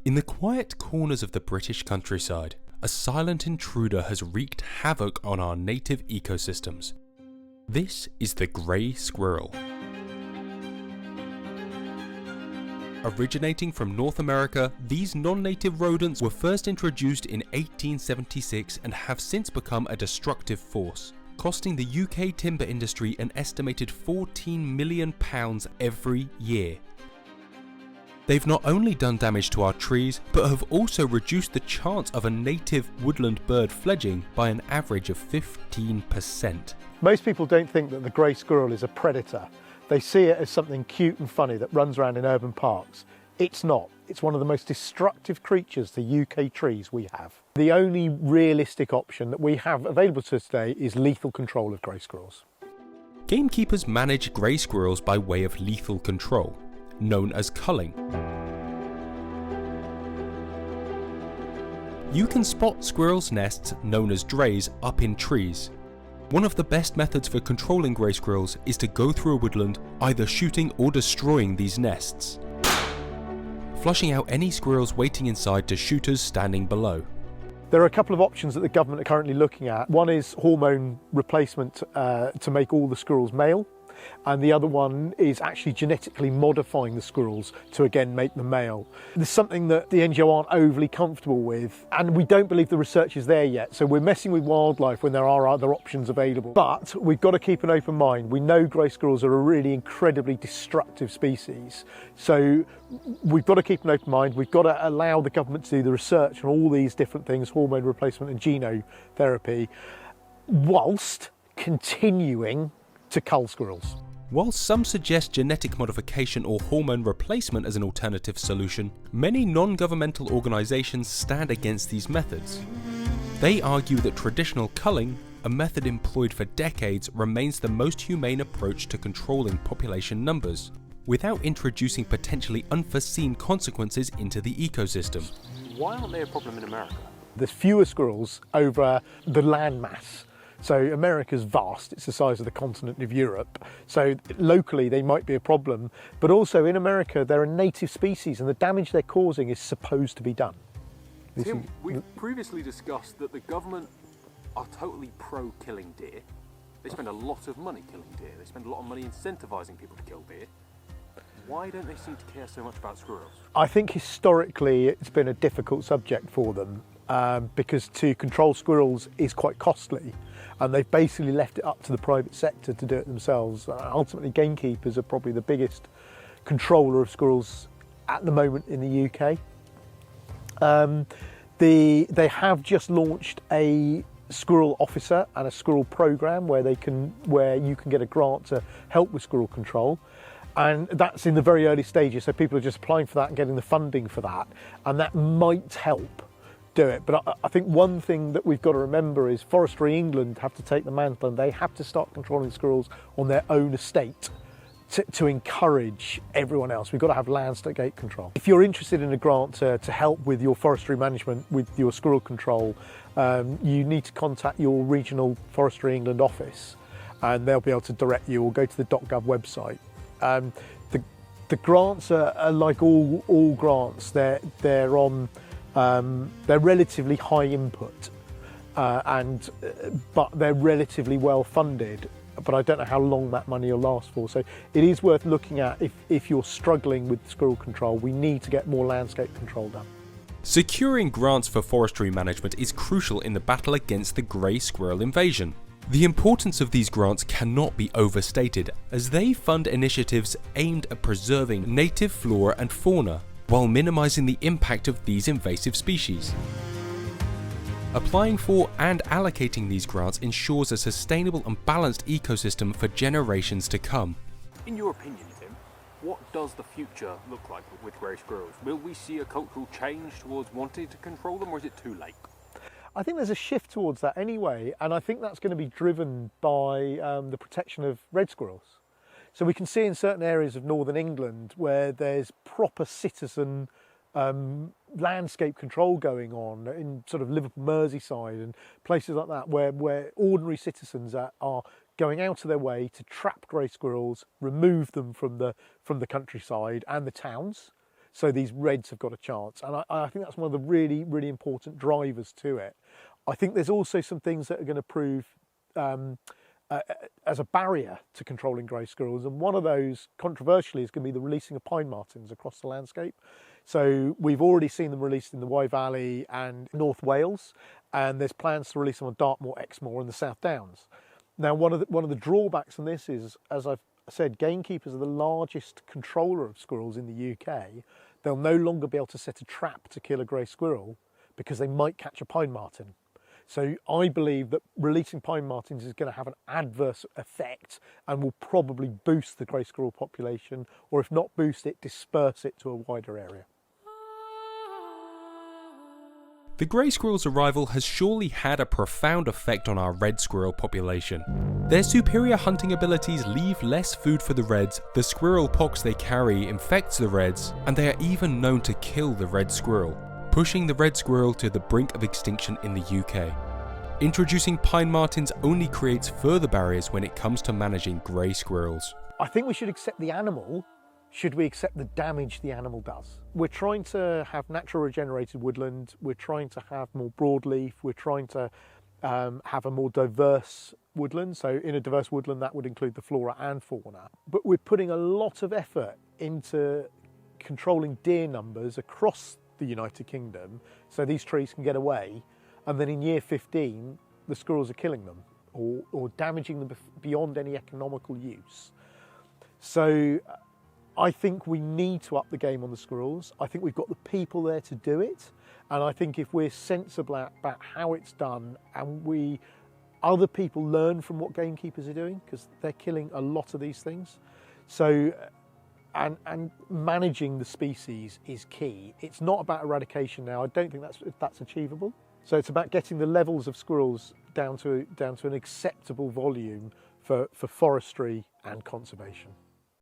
In the quiet corners of the British countryside, a silent intruder has wreaked havoc on our native ecosystems. This is the grey squirrel. Originating from North America, these non-native rodents were first introduced in 1876 and have since become a destructive force, costing the UK timber industry an estimated £14 million every year. They've not only done damage to our trees, but have also reduced the chance of a native woodland bird fledging by an average of 15%. Most people don't think that the grey squirrel is a predator. They see it as something cute and funny that runs around in urban parks. It's not. It's one of the most destructive creatures to UK trees we have. The only realistic option that we have available to us today is lethal control of grey squirrels. Gamekeepers manage grey squirrels by way of lethal control, known as culling. You can spot squirrels' nests, known as drays, up in trees. One of the best methods for controlling grey squirrels is to go through a woodland, either shooting or destroying these nests, flushing out any squirrels waiting inside to shooters standing below. There are a couple of options that the government are currently looking at. One is hormone replacement to make all the squirrels male, and the other one is actually genetically modifying the squirrels to again make them male. There's something that the NGO aren't overly comfortable with, and we don't believe the research is there yet, so we're messing with wildlife when there are other options available. But we've got to keep an open mind. We know grey squirrels are a really incredibly destructive species, so we've got to keep an open mind. We've got to allow the government to do the research on all these different things, hormone replacement and genotherapy, whilst continuing to cull squirrels. While some suggest genetic modification or hormone replacement as an alternative solution, many non-governmental organisations stand against these methods. They argue that traditional culling, a method employed for decades, remains the most humane approach to controlling population numbers, without introducing potentially unforeseen consequences into the ecosystem. Why aren't they a problem in America? There's fewer squirrels over the land mass. So America's vast, it's the size of the continent of Europe, so locally they might be a problem, but also in America they're a native species and the damage they're causing is supposed to be done. Tim, we've previously discussed that the government are totally pro killing deer. They spend a lot of money killing deer, they spend a lot of money incentivising people to kill deer. Why don't they seem to care so much about squirrels? I think historically it's been a difficult subject for them because to control squirrels is quite costly. And they've basically left it up to the private sector to do it themselves. Ultimately, gamekeepers are probably the biggest controller of squirrels at the moment in the UK. They have just launched a squirrel officer and a squirrel programme where you can get a grant to help with squirrel control. And that's in the very early stages, so people are just applying for that and getting the funding for that, and that might help do it. But I think one thing that we've got to remember is Forestry England have to take the mantle and they have to start controlling squirrels on their own estate to encourage everyone else. We've got to have landscape control. If you're interested in a grant to help with your forestry management, with your squirrel control, you need to contact your regional Forestry England office and they'll be able to direct you, or go to the .gov website. The grants are like all grants. They're relatively high input, but they're relatively well funded. But I don't know how long that money will last for. So it is worth looking at if you're struggling with squirrel control. We need to get more landscape control done. Securing grants for forestry management is crucial in the battle against the grey squirrel invasion. The importance of these grants cannot be overstated, as they fund initiatives aimed at preserving native flora and fauna, while minimising the impact of these invasive species. Applying for and allocating these grants ensures a sustainable and balanced ecosystem for generations to come. In your opinion, Tim, what does the future look like with grey squirrels? Will we see a cultural change towards wanting to control them, or is it too late? I think there's a shift towards that anyway, and I think that's going to be driven by the protection of red squirrels. So we can see in certain areas of northern England where there's proper citizen landscape control going on, in sort of Liverpool, Merseyside and places like that, where ordinary citizens are going out of their way to trap grey squirrels, remove them from the countryside and the towns, So these reds have got a chance. And I think that's one of the really, really important drivers to it. I think there's also some things that are going to prove as a barrier to controlling grey squirrels, and one of those, controversially, is going to be the releasing of pine martens across the landscape. So we've already seen them released in the Wye Valley and North Wales, and there's plans to release them on Dartmoor, Exmoor and the South Downs. Now, one of the drawbacks on this is, as I've said, gamekeepers are the largest controller of squirrels in the UK. They'll no longer be able to set a trap to kill a grey squirrel because they might catch a pine marten. So I believe that releasing pine martens is going to have an adverse effect and will probably boost the grey squirrel population, or if not boost it, disperse it to a wider area. The grey squirrel's arrival has surely had a profound effect on our red squirrel population. Their superior hunting abilities leave less food for the reds, the squirrel pox they carry infects the reds, and they are even known to kill the red squirrel, pushing the red squirrel to the brink of extinction in the UK. Introducing pine martens only creates further barriers when it comes to managing grey squirrels. I think we should accept the animal, should we accept the damage the animal does. We're trying to have natural regenerated woodland, we're trying to have more broadleaf, we're trying to have a more diverse woodland. So in a diverse woodland that would include the flora and fauna. But we're putting a lot of effort into controlling deer numbers across the United Kingdom so these trees can get away, and then in year 15 the squirrels are killing them or damaging them beyond any economical use. So I think we need to up the game on the squirrels. I think we've got the people there to do it, and I think if we're sensible about how it's done and other people learn from what gamekeepers are doing, because they're killing a lot of these things. So and managing the species is key. It's not about eradication now. I don't think that's achievable. So it's about getting the levels of squirrels down to an acceptable volume for forestry and conservation.